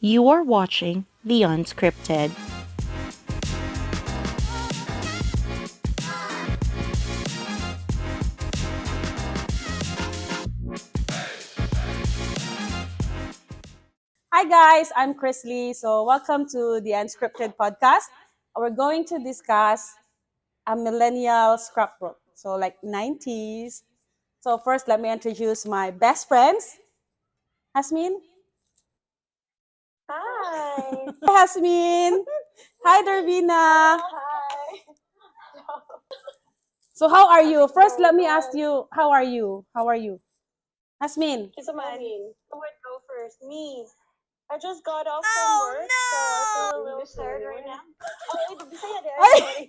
You are watching The Unscripted. Hi guys, I'm Chris Lee. So welcome to the Unscripted podcast. We're going to discuss a millennial scrapbook. So like 90s. So first let me introduce my best friends. Hasmin. Hi. Hi Hasmin. Hi Darvina. Hi. So how are you? First let me ask you, how are you? How are you? Hasmin. Who would go first? Me. I just got off from work, so I feel a little tired right now. Oh, ito, Bisaya din. Ay! Sorry.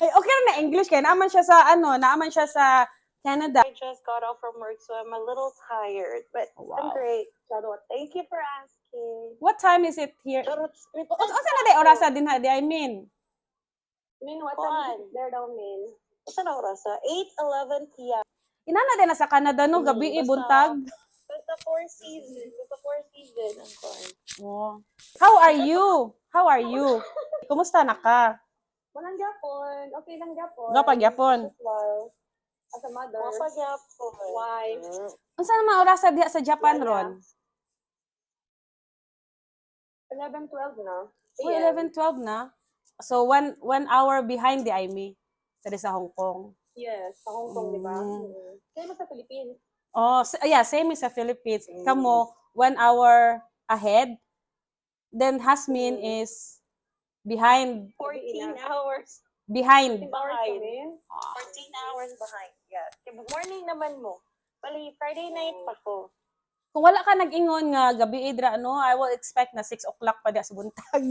Ay, okay lang na English kaya naaman siya sa naaman siya sa Canada. I just got off from work, so I'm a little tired, but I'm Wow. great. Charot. Thank you for asking. What time is it here? Charot. Unsa na day orasa din ha? I mean. Min, what time is it there daw, Min? Saan na oras? 8:11 p.m. Inana din na sa Canada no, gabi basta- buntag. Basta four season. Ang kuwan. Oh. How are you? How are you? Kumusta na ka? Walang gyapon. Okay lang gyapon. Gapag yapon. Well, as a mother. Gapag gyapon. Wife. Unsa na orasa diha sa Japan ron? 11:12 na. Oh, 11:12 na. So 1 hour behind the IME sa Hong Kong. Yes, sa Hong Kong, di ba? Mm. Kaya mo sa Philippines. Oh, yeah, same as sa Philippines. Kamo 1 hour ahead. Then Hasmin is behind 14 hours. behind. Behind. 14 hours behind. Yeah. Morning naman mo. Bali, Friday night pa ko. Kung wala ka nag-ingon nga gabi idra no, I will expect na 6 o'clock pa diya sa buntag.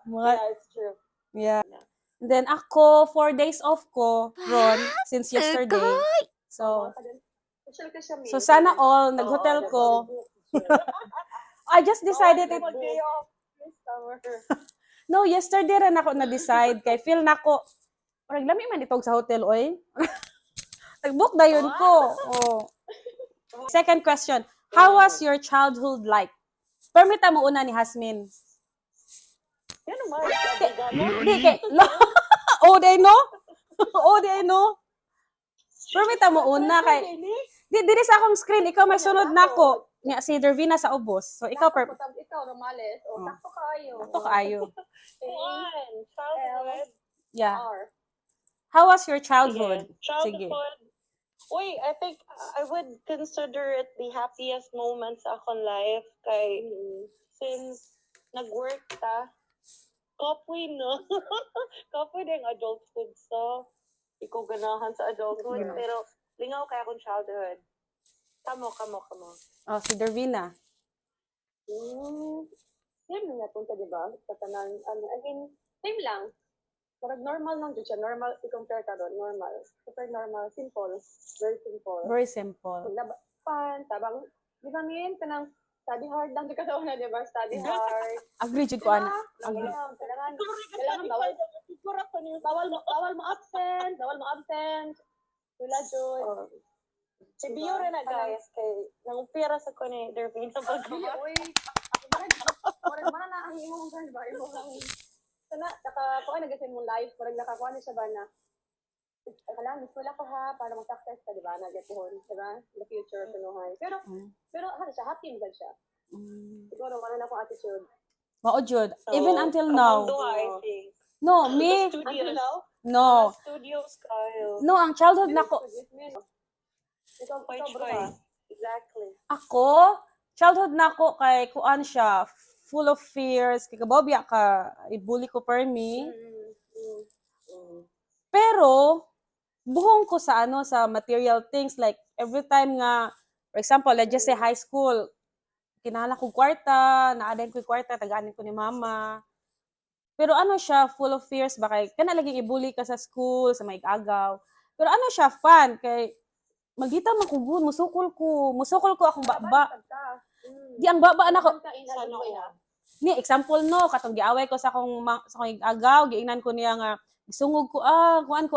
Mga, Yeah, it's true. yeah. And then ako 4 days off ko ron since yesterday. So so sana all nag-hotel ko. I just decided it. Day off this summer. No, yesterday rin ako na-decide kay feel nako parang lami man itong sa hotel oy. Nag-book na yun ko. Oh. Second question, how was your childhood like? Permita mo una ni Hasmin. Yan naman. Gano? Di kay oh, they know? Oh, they know? Permita mo una kay di sa akong screen ikaw may sunod nako. Nga si Dervina sa ubos. So ikaw Ikaw, Romales. O, Oh. takto kaayo. Ito kaayo. One. Childhood. Yeah. R. How was your childhood? Sige. Childhood. Uy, I think I would consider it the happiest moments sa akong life kay since nag-work ta, kapoy no. Kapoy din adulthood so ikaw ganahan sa adulthood Yeah. pero lingaw kay akong childhood. Kamo. Oh, si Dervina. Same na punta, di ba? Sa tanan, same lang. Parang normal lang dyan siya. Normal, i-compare ka doon. Normal. Super normal. Simple. Very simple. Very simple. Maglaban, tabang, di ba min? Kanang study hard lang di ka daw na, di ba? Study hard. Agree jud ko ana. Agree. Kailangan bawal mo absent. Wala jud. Si Bio rin na guys, kay nangupira sa ko ni Dervin sa pagkakas. Uy, parang mana na ang imong kan ba? Imong lang. Sana, nakakuha na kasi mong live, parang nakakuha na siya ba na kailangan, wala ka ha, para mag-success ka, di ba? Nagyatuhon, di ba? In the future, pinuhay. Pero, ano siya, happy mo siya. Siguro, wala na akong attitude. Mao jud. Even until now. I think. No, me. Until now? No. Studios kayo. No, ang childhood nako. Ikaw, bro. Exactly. Ako, childhood nako kay kuan siya, full of fears, kay kabobya ka, ibuli ko per me. Pero buhong ko sa sa material things like every time nga for example, let's just say high school, kinahanglan ko kwarta, naadain ko kwarta, tagaanin ko ni mama. Pero ano siya, full of fears ba kay kana lagi ibuli ka sa school, sa may agaw. Pero ano siya, fun kay magita man ko good, musukol ko akong baba. Di ang baba na ko. Ni example no, katong giaway ko sa akong agaw, giingnan ko niya nga isungog ko kuan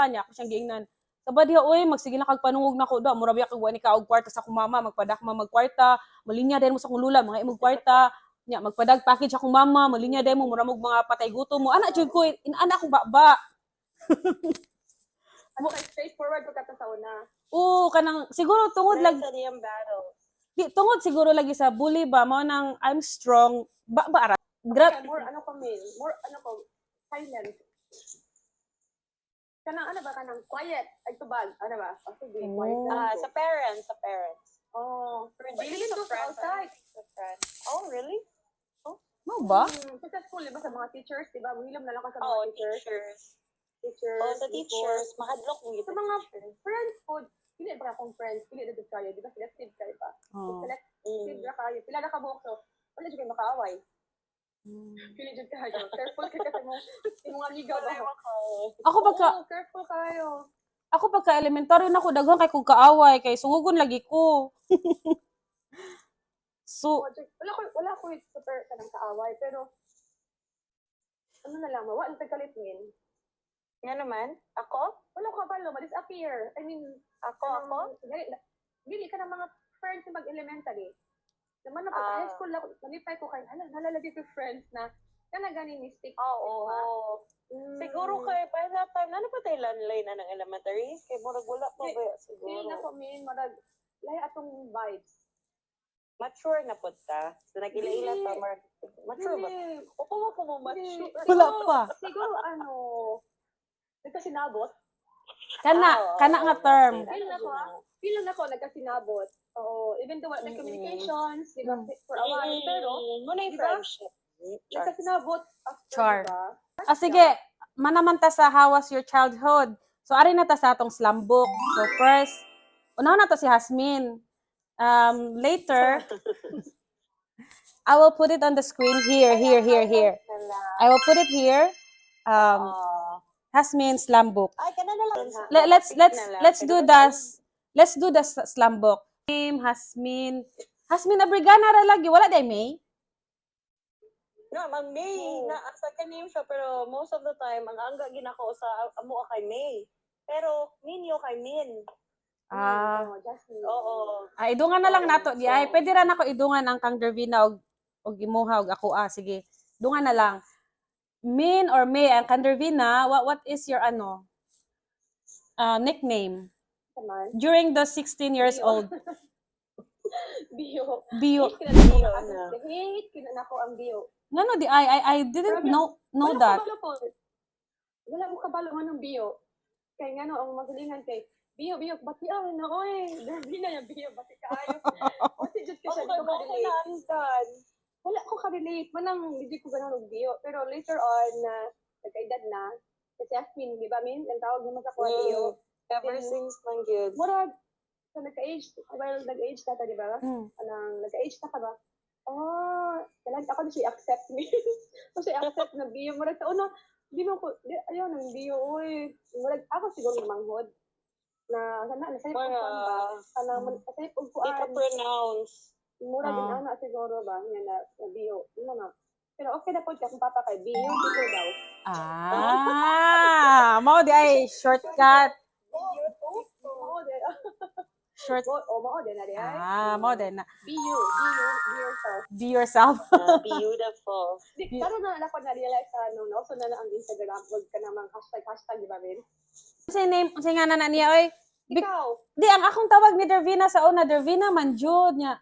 niya ako siyang giingnan. Sabad diha oy magsige na kag panungog nako do, mura biya kag wani ka og kwarta sa akong mama, magpadakma magkwarta, malinya din mo sa akong lula mga imong kwarta. Nya magpadag package akong mama, malinya din mo mura mo mga patay gutom mo. Ana jud ko, inana akong baba. Ano kay straightforward pagka sa una. Oo, kanang siguro tungod Like lagi sa niyang battle. di, tungod siguro lagi sa bully ba mao nang I'm strong. Ba ara. Okay, more ano ko min, more ano ko, silent. Kanang ano ba kanang quiet, ay tubag, ano ba? Kasi di quiet Oh. lang. Sa parents, sa parents. Oh, But but dili even sa though sa friends, outside. sa friends. Oh, really? Mo ba? Successful, di ba, sa mga teachers, di ba? William na lang ka sa Oh, mga teachers. teachers. Teachers. Oh, sa before. teachers, mahadlok mo Sa mga friends po, pili ba akong friends, pili na dito kayo, di ba? Selective kayo pa. Oh. Selective na kayo. Pila na ka buhok, so, wala dyan kayo makaaway. Pili dyan kayo. Careful kayo kasi mo, yung mga ligaw ba? Ako pagka Oo, careful kayo. ako pagka elementary na ko daghan kay kog kaaway kay sungugon lagi ko. So, Wala ko yung super kanang kaaway, pero, ano na lang, wala ang tagkalitmin. Nga naman, ako? Wala ko kabalo, ma-disappear. I mean, Ako? Dili ka ng mga friends na mag-elementary. Naman na pag Ah. high school, nalipay ko kayo, nalalagay ko friends na, kana ganing mistake. Oo. Siguro kay, by that time, ano pa tayo landline na ng elementary? Kay murag wala pa ba Feel na siguro? ko, min, marag, lahi atong vibes. Mature na po ta. So, nag-ila-ila Dili. pa, mature ba? Dili. Upo mo ko mo mature. wala pa. Siguro, nagkasinabot. Kana nga term. Feel na ko, nagkasinabot. Oo, even though wala tayong communications, di ba, for a while, pero, muna yung diba? friendship. nagkasinabot after, Char. di ba? Ah, sige, manaman ta sa how was your childhood. So, ari na ta sa atong slam book. So, first, unaw na to si Hasmin. Later, I will put it on the screen here. I will put it here. Hasmin slam book. Ay, kana na lang. Let's do the slam book. Name Hasmin Abrigana ra lagi wala day May. No, mag May. Oo. Asa ka name siya, pero most of the time, ang angga ginako sa amo kay May. Pero, ninyo kay Min. Jasmine. Oo. Idungan na lang nato di ay pwede ra nako idungan ang kang Dervina og imuha og ako sige. Dungan na lang. Min or May ang kang Dervina, what is your nickname Naman. during the 16 years Bio. old? Bio. Bio. Hate kinanako ang bio. Ngano di I didn't know Wala that. kabalo po. Wala mo kabalo nga ng bio. Kaya nga ang magalingan kay Bio, bati na, oy. Derby na yung bio, bati kaayo. Bati jud ka siya, di ko ka-relate. Wala ko ka-relate. Manang, hindi ko ganun ng bio. Pero later on, nagkaedad na, kasi Jasmine, di ba, Min? Ang tawag naman sa kuha bio. Ever since man good. Murag, so nagka-age, well, nag-age na ta, di ba? Mm. Nagka-age na ka ba? Kailangan ako na siya accept me. Kasi accept na bio. Murag sa una, di mo ko, ayaw ng bio, uy. Murag, ako siguro manghod. Nasayip ko ba? Nasayip ko Di ka pronounce. Murag din ana siguro ba? Yan na bio. Yun na. Pero okay na po siya kung papa kay bio, dito daw. Mao di ay shortcut. Oo, de. Short. Mao de na di ay. Mao din na. Be yourself. Be yourself. Beautiful. Karon na ako na-realize also na ang Instagram, wag ka namang hashtag, di ba, Min? Say name, say nga na niya oy. Ikaw. Di ang akong tawag ni Dervina sa una, Dervina man jud niya.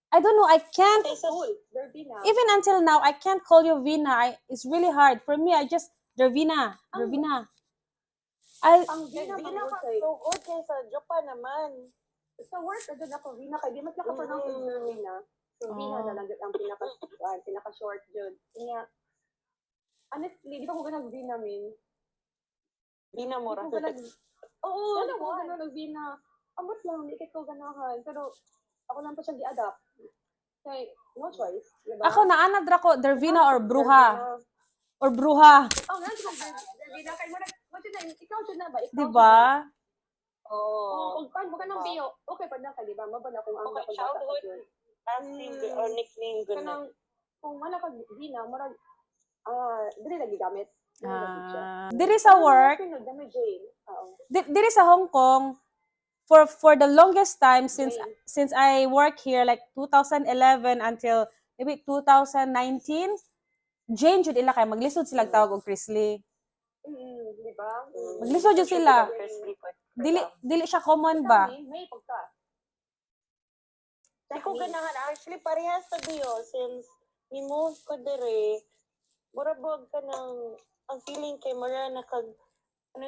I don't know, I can't Cool. Dervina. even until now I can't call you Vina. It's really hard for me. I just Dervina. Ang Vina Di na man ka kay so good kaysa Japan naman. sa work adun ako Vina kay di mas naka-pronounce yung Dervina. So Vina na lang ang pinaka short jud. Kanya honestly, di ba ko ganang Vina, Min? Di na mo ra. Oo, di ko ganang Vina. Amot lang, di ko ganahan. Pero ako lang pa siya gi-adapt. Kay no choice, di ba? Ako naanad ra ko Dervina or Bruha. Or Bruha, Oh, nga Dervina kay mo na ikaw jud na ba? Ikaw di ba? Oo. Kung pag mo ka ng bio, okay pa na ka, di ba? Mabala kung ang Okay, childhood. Last name or nickname good na. Kanang, kung wala ka Vina, murag, dili lagi gamit. Diri sa work, Dami Jane. Oo. diri sa Hong Kong, for the longest time since I work here like 2011 until maybe 2019, Jane jud ila kay maglisod sila tawag og Chrisley. Di ba? Maglisod jud sila. Crispy ko. Dili siya common ba? May pagka. Di ko ganahan. Actually, parehas sa Dio. Since ni-move ko dire, burabog ka ng, ang feeling kay Mara na kag,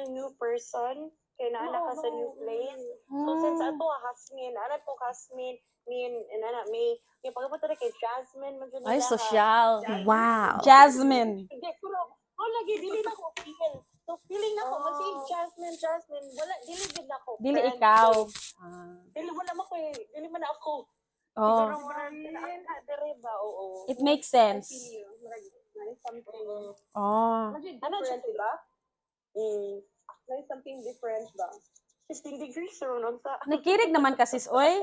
new person. Kaya naanak ka sa new place. So, since ato, Hasmin, anak ko Hasmin, may pagkapunta kay Jasmine, Ay, social. Wow. Jasmine. Hindi, pero, lagi, dili na ko feel. So, feeling na ko, kasi Jasmine, wala, dili din ako. Dili friend. ikaw. Dili wala mo ko dili man ako. Oh, Siguro mo rin dire ba? Oo. it makes sense. Nice something. Oh. Imagine Ano, different, di ba? Mm. Nice something different ba? 16 degrees or nun sa. Nikirig naman ka sis, oy.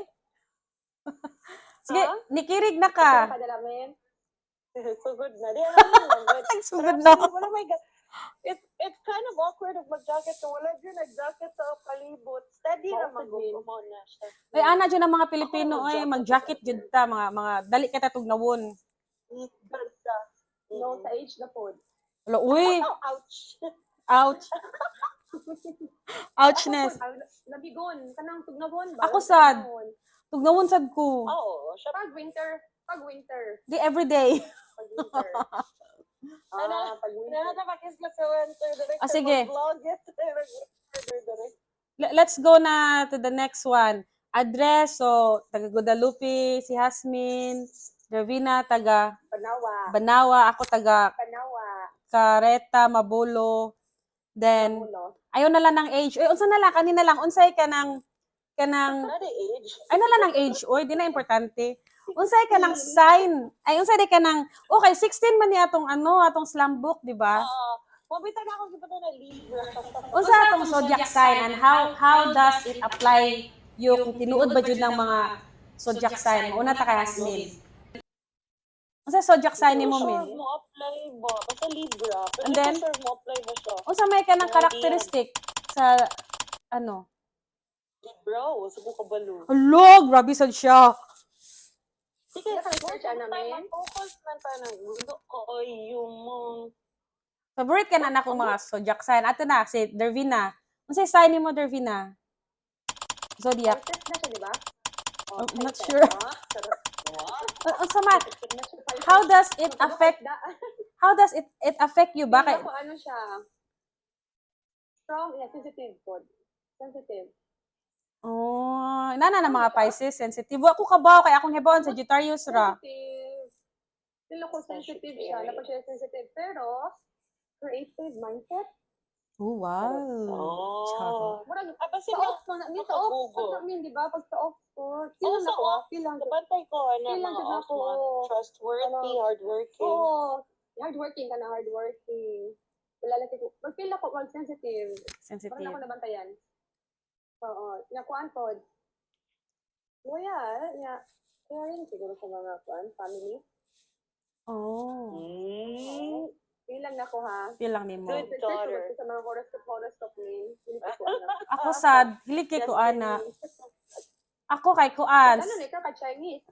Sige, Ha? nikirig na ka. Kadalamin. Sugod na. Di, alam mo lang. Sugod na. Oh my God. It's kind of awkward of mag-jacket kung wala dyan nag-jacket sa palibot. Steady na mag-gumaw na siya. Ay ana jud ang mga Pilipino oy, mag-jacket jud ta mga dali kita tugnawon. Ganda. No, sa age na po. Wala uy, Oh, ouch. ouch. Ouchness. Nabigon. Kanang tugnawon ba? Ako sad. Tugnawon sad ko. Oo, siya Pag winter. Di everyday. Pag winter. Pag winter. Nakapakis ka sa winter. Ah, sige. Vlog it. Let's go na to the next one. Address, so, taga Guadalupe, si Hasmin, Dervina, taga Panawa. Banawa, ako taga Panawa. Careta, Mabulo. Then, Ulo. ayaw na lang ng age. Uy, unsa na lang, kanina lang, unsay ka ng, Not the age. ay na lang ng age, oy, di na importante. Unsay ka ng sign, ay unsay di ka ng, okay, 16 man ni atong atong slam book, di ba? Mabita na ako gipata na Libra. Unsa atong zodiac sign and how does it apply yung tinuod ba jud ng mga zodiac sign? Una ta kay Hasmin. Unsa zodiac sign nimo Sure min? mo apply ba? Basta Libra. Pero And then? sure mo apply ba siya? Unsa may ka ng characteristic sa Libra, o sa kabalo. Hello, grabe sad siya. Sige, Naka-research namin. focus man pa ng gusto ko o yung mong Favorite ka na na akong mga zodiac sign. Ato na si Dervina. Unsay sign nimo Dervina? Zodiac. Pisces na siya, di ba? I'm not sure. Unsa man? How does it affect you? Bakit? Bakit? Ano siya? Strong, yeah, sensitive po. Sensitive. Oh, nana na mga Pisces sensitive. Ako kabaw kay akong hebon Sagittarius ra. Sensitive. Feel ko sensitive siya. Dapat siya sensitive. Pero, creative mindset. Oh, wow. Oh. Murag, Kasi sa off, ni sa off, Makagugo. sa amin, di ba? Pag sa off ko, Oo, sa off. feel lang. Kabantay ko, Feel lang mga dyan off ako. mga trustworthy, hardworking. Oo. Hardworking ka na, hardworking. Wala lang ko. Mag-feel ako, mag-sensitive. Parang Sensitive. ako nabantayan. Oo. Nakuan po. Yeah. Kaya rin siguro sa mga family. Oh. Feel lang na ko ha. Feel lang nimo. Good daughter. Sa mga horoscope ni. Hindi ko alam. Ako sad, dili kay ko ana. Ako kay kuan. Ano na ka Chinese?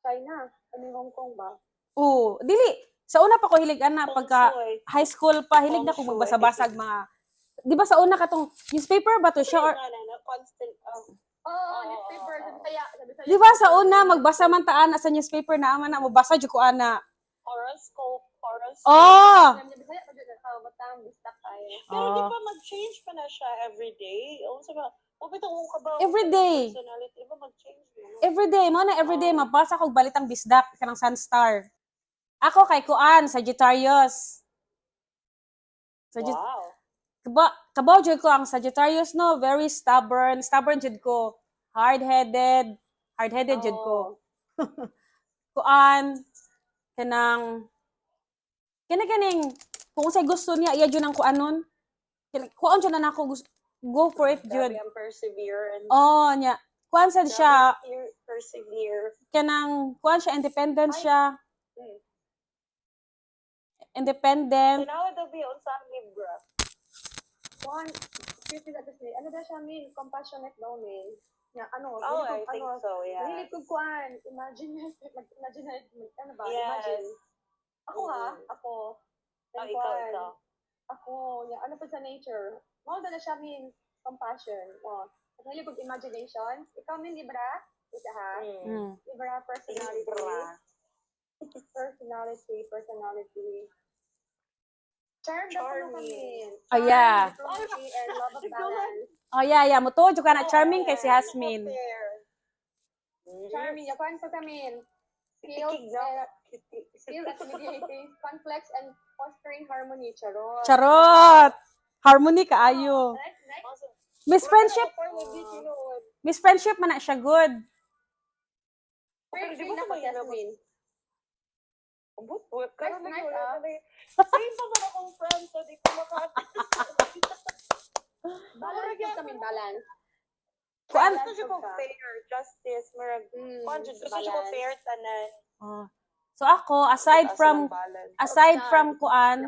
China. Ano Hong Kong ba? Oo, dili. Sa una pa ko hilig ana pagka Feng shui. high school pa hilig na ko Feng shui. magbasa-basag mga. Di ba sa una katong newspaper ba to siya or Constant, Oo, newspaper. Sabi sa di ba sa una magbasa man ta ana sa newspaper na ama na mo basa jud ko ana. horoscope. Oh. Bisaya pa dyan. Batang bistak tayo. Pero di ba mag-change pa na siya everyday? O sa ba? O bitaw ko ka ba? Everyday. Personality, di ba mag-change na? Everyday mo na everyday mabasa kog balitang bisdak kanang Sunstar. Ako kay kuan Sagittarius. Wow. Kabaw jud ko ang Sagittarius no, very stubborn jud ko. Hard-headed jud ko. Kuan kanang kaning kung say gusto niya iya jud ang kuanon. Kuan jud na nako go for it jud. Grabe ang perseverance. Oh nya. Kuan sad siya Persevere. kanang kuan siya independent siya. independent. Tinawa daw biya unsa ang libra. One, seriously, that is me. Ano daw siya, min? Compassionate daw, min. Nga, ano, Oh, I dili think ko, so, yeah. dili ko kuan. Imagine, ano ba? Yes. Imagine. Ako ha, ako. Oh, Then ikaw, kuan, ikaw. Ako, nga, ano pa sa nature? Mao na siya, min, compassion. O, dili ko imagination. Ikaw, min, libra? Ika ha? Mm. Libra personality. Libra. Personality. Charm daw ko Charming. kami. Oh, yeah. Diplomacy and love of balance. Oh, yeah. Mutuod yung ka na charming kay si Yeah, Hasmin. fair. Charming, yakuan ko kami. Skills, Kitig daw. skill at mediating conflicts and fostering harmony. Charot. Charot! Harmony kaayo. Next. Miss Friendship, Miss Friendship man na siya good. First Di thing ba na ko, kumain na Jasmine. But karon Next, na next, Same pa man akong friends, so di ko Balance yun kami, balance. Kuan? Gusto siya ko fair, justice, marag, gusto siya ko fair tanan. Oh. So ako, aside from kuan,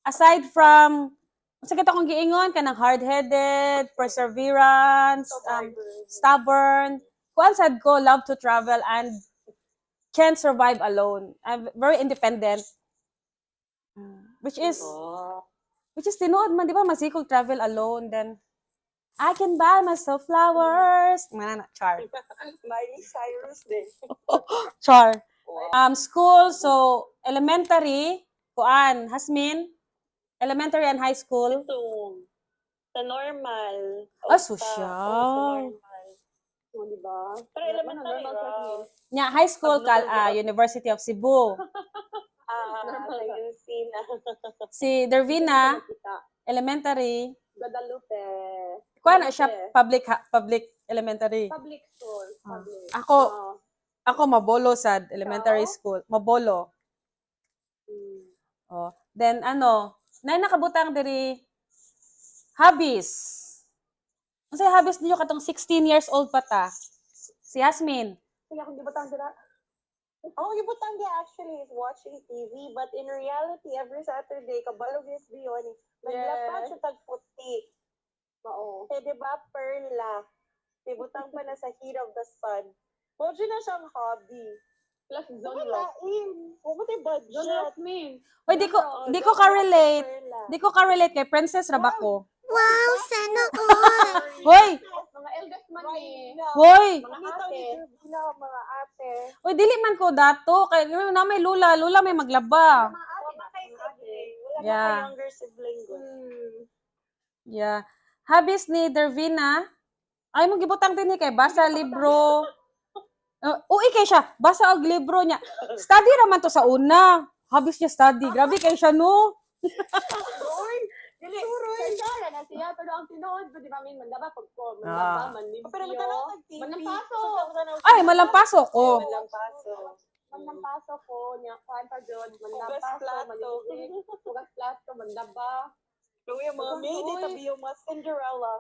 aside from sa kita kong giingon kanang hard-headed, perseverance, stubborn. Kuan sad ko, love to travel and can't survive alone. I'm very independent. Which is tinuod man, di ba, masikog travel alone, then I can buy myself flowers. Mana na, char. Miley Cyrus din. Char. School, so elementary, kuan, Hasmin, elementary and high school. So, sa normal. Social. O, di ba? Pero elementary ra. Nya, high school, University of Cebu. Sa UC na. Si Dervina, elementary, Guadalupe. kuan na siya, public elementary. Public school. Public. Ako mabolo sa elementary school. Mabolo. Oh. Then nakabutang diri hobbies. Unsay hobbies niyo katong 16 years old pa ta? Si Yasmin. Kaya kung di ba tanda Oh, yung butang dia actually is watching TV, but in reality, every Saturday, kabalog is beyond. Naglapat siya tagputi. Oo. Eh, di ba, perla. Di butang pa na sa heat of the sun. Mojo na siyang hobby. Plus zone Wala, lock. Pumunta yung budget. Zone lock mean. Oy, di ko ka-relate. Di ko ka-relate kay Princess Rabako. Wow, sana all. Hoy, Mga eldest man eh. hoy. Mga ate. Mga ate. Oy, dili man ko dato kay na may lula may maglaba. Mga ate. Wala kay sibling. Wala Yeah. na younger sibling. Yeah. Hobbies ni Dervina. Ay mo gibutang din ni kay basa libro. Uy kay siya, basa og libro niya. Study raman to sa una. Hobbies niya study. Grabe kay siya no. Dili, kaya na siya, pero ang tinood ko, di ba, min, mandaba, pagko, Ah. mandaba, manlimpyo, Pero matanaw nag-TV. manlampasok, Ay, malampasok ko. manlampasok ko, niya, kuhan pa dyan, Hugas manlampasok, plato. manlimpyo, hugas plato, mandaba, Pero yung mga maid, itabi yung mga Cinderella.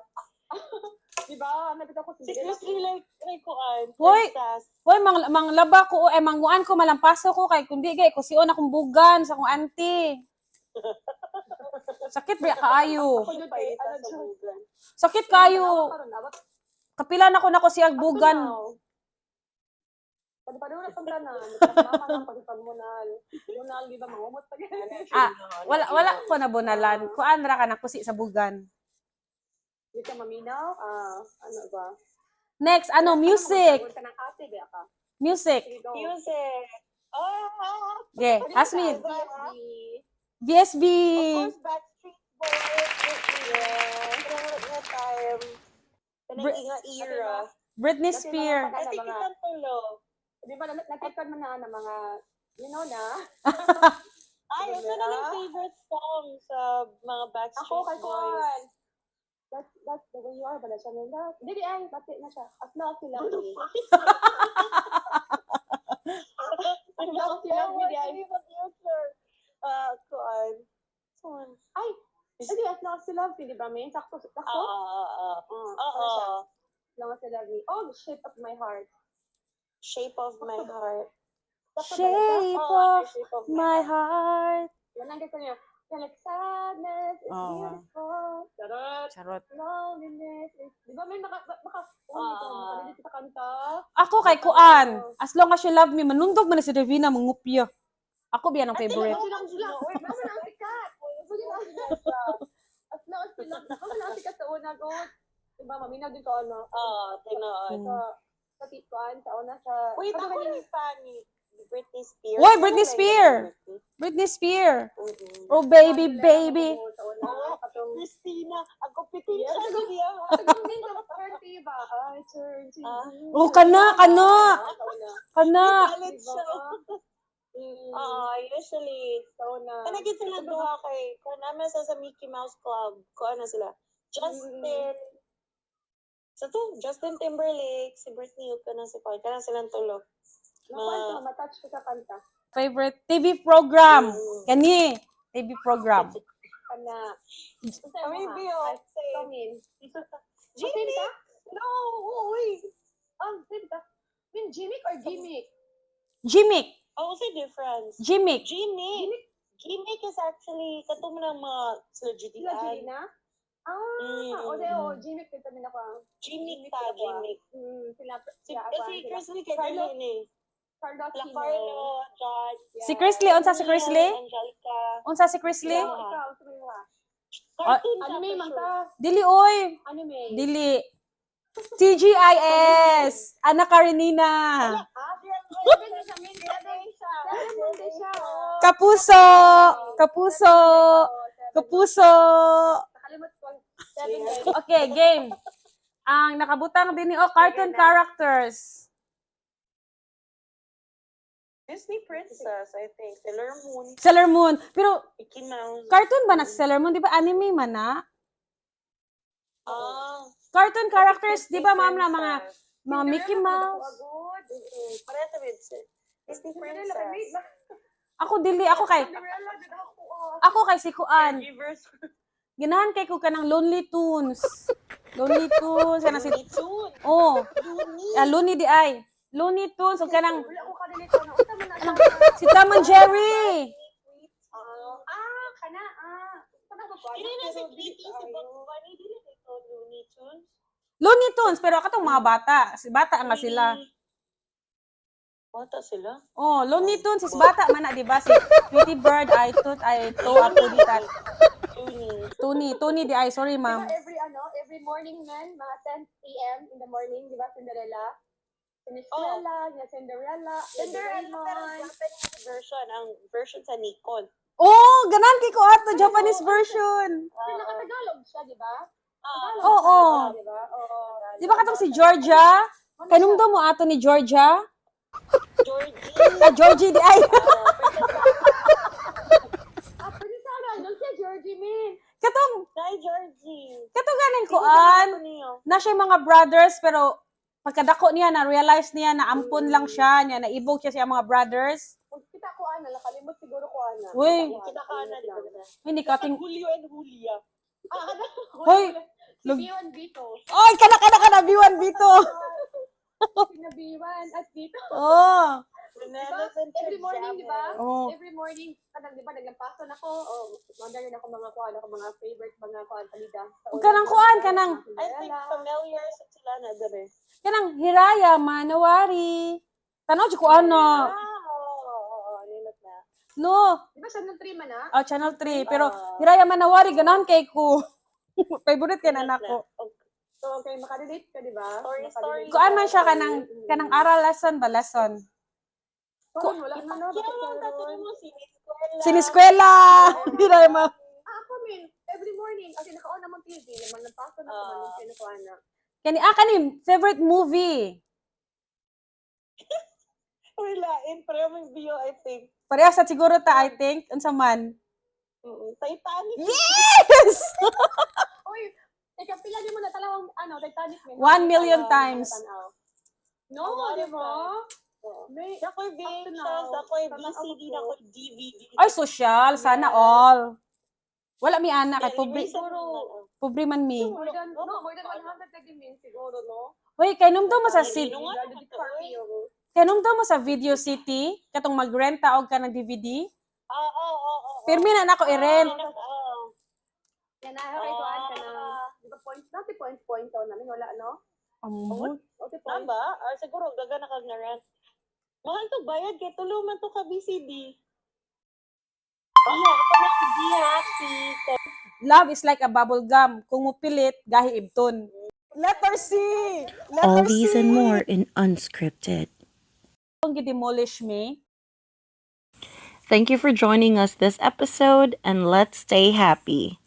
di ba, nagkita ko Seriously, like kuan. Hoy! Princess. Hoy, manglaba ko manguan ko malampasok ko kay kundi gay ko siyon akong bugan sa akong auntie. Sakit ba kaayo? Ako dyan kay, ano dyan, Sakit kayo. Kapila na ko siyang bugan. Pagpado na pang tanan, mama ng pagpamunal. Munal, di ba, mangumot pa ganyan. Wala ko na bunalan. Kuan ra ka na kusi sa bugan. Di ka maminaw, ano ba? Next, music. Ka ng ate, di ka? Music. Sige, go. Music. Oh, Okay, Hasmin. BSB. BSB. of course, Backstreet Boys. Yeah. Nga time. Kanang nga era. Britney Kasi Spears. I think it's tulo. Di ba, natikad mo na ng mga, you know na, Ay, ano na yung favorite song sa mga Backstreet ako kay Boys? Kuan. That's the way you are, bala siya nila. Hindi, ay, bati na siya. As long as you love me. As long as you love me, di ay. Kuan. Ay, hindi, as long as you love me, di ba, Min? Sakto, sakto? Oo. As long as you love me. Oh, shape of my heart. Shape of my heart. Shape of my heart. Yan ang gusto niya. Kaya like, sadness is Oo. beautiful. Charot. Charot. Loneliness is... Di ba may makalilit sa kanta? Ako kay Kuan. As long as you love me, manundog man na si Davina, mangupya. Ako biyan ang favorite. Uy, mama na ang sikat. Uy, mama na ang sikat. As long as sila, mama na ang sikat sa una, God. Diba, maminaw din ka, ano? tinood. Sa tituan, sa una, sa... Wait, ako rin fan ni Britney Spears. Uy, Britney Spears! Britney Spears. Oh, baby, baby. Sa una, katong... Christina, ang competition niya. Katong din ng party ba? I turn to you. Oh, kana. Sa una. Kana. Talent siya. Usually. Sa una. Kanagin sila duha kay, kung naman sa Mickey Mouse Club, kung ano sila, Justin, sa to, Justin Timberlake, si Britney, yun ka na si Paul, ka na silang tulo. Nakuha ko, matouch ko sa kanta. Favorite TV program. Kani. TV program. Kana. Review, say, Tomin. Jimmy! No, uy! Same ka. Gimmick or gimmick? Jimmick. Oh, what's the difference? Jimmick. Gimmick is actually, katong ng mga sila Sila Judian. Julina? Gimmick dito min ako. Gimmick ta, gimmick. Sila Si Chris Lee kay Carlo ni. Carlo Sila Carlo, John, Si Chris Lee, unsa si Chris Lee? Angelica. Unsa si Chris Lee? Ikaw, sabi mo ba? Cartoon siya Anime for man sure. ka. Dili oy. Anime. Dili. TGIS. Ana Karenina. Kapuso. Kapuso. Kapuso. Nakalimot ko. Okay, game. Ang nakabutang din ni cartoon characters. Disney Princess, I think. Sailor Moon, Sailor Moon. Pero Mickey Mouse. cartoon ba na si Sailor Moon? Di ba anime man na? Cartoon characters, di ba ma'am na mga Mickey Mouse? Pareto with Disney Princess. Ako dili, ako kay si Kuan. Reverse. Ganahan kay ko kanang Lonely Tunes. Lonely Tunes kana si Tune. oh. Looney di ay. Looney Tunes ug kanang Wala ko kadilito na. Unsa man na si Tom and Jerry. Kana. Kana ba ko? Yun na si Kitty, si Bob Bunny, dili ito Looney Tunes. Looney Tunes pero katong mga bata, si bata nga sila. Bata sila? Oh, Looney Tunes is bata man na di ba si Tweety Bird ay to ako dita. Tony di ay sorry ma'am. Every morning man, mga 10 a.m. in the morning, di ba, Cinderella? Cinderella, pero Japanese version, ang version sa Nikon. Oh, ganan kay ko ato Japanese version. Kasi nakatagalog siya, di ba? Oo. Di ba? Oo. Di ba katong si Georgia? Kanumdo mo ato ni Georgia? Georgie. Georgie di ay. Pwede sana, doon siya, Georgie, min. Katong Hi, Georgie. ganing kuan. Na siya mga brothers pero pagkadako niya na realize niya na ampon lang siya, niya naibog siya sa mga brothers. Kung kita ko, nakalimot siguro ko, Uy. Kita ka na, di ba? Hindi kating Julio and Julia. Hoy, Si Biwan Vito. oy kana biwan bito. Sinabiwan at Vito. Oh. Bananas and Every morning, di ba? Oh. Every morning, kadang, di ba, naglampason ako. Mandarin ako mga favorite, mga kuhan, palida. Kanang kuan, kanang I think familiar sa sila na dere. kanang Hiraya Manawari. Tanaw di ko ano. Nilat na. No. Di ba, Channel 3 man, na? Oh, Channel 3. Pero Hiraya Manawari ganahan kay ko. Favorite kay na nako. So, okay, makarelate ka, di ba? Story. Kuan man siya kanang aral lesson ba lesson. Wala na, no? Kaya lang katulad mo, siniskwela. Siniskwela. Hiraya Ma. Ako, min, every morning, kasi naka-on naman TV, naman nagpason ako, man, kinukuha na. Kani favorite movie. Wala, pero may bio, I think. Pareha sa siguro ta I think unsa man. Titanic. Yes. Uy, ikaw, pila di mo na talawang, Titanic, min. 1 million times. No, di ba? May, Ako'y VHS, ako'y VCD, ako'y DVD. Ay social sana all. Wala mi ana kay pobre pobre man mi. more than 100 min siguro, no? Hoy kay numdo mo sa city. Leonardo DiCaprio. Kay numdo mo sa Video City katong magrenta og ka ng DVD. Oo. Pirmi na nako i-rent. Yan na kay kuan ka na. Di ba point na ti point taw namin wala no? Ambot. O ti point. Ba? Siguro, gaga na kag na rent. Mahal to bayad kay tuluman to ka BCD. Ako na si Be happy. Love is like a bubble gum. Kung mupilit, gahi ibton. Letter C. All Letter these C. and more in Unscripted. Kung gi-demolish me, Thank you for joining us this episode, and let's stay happy.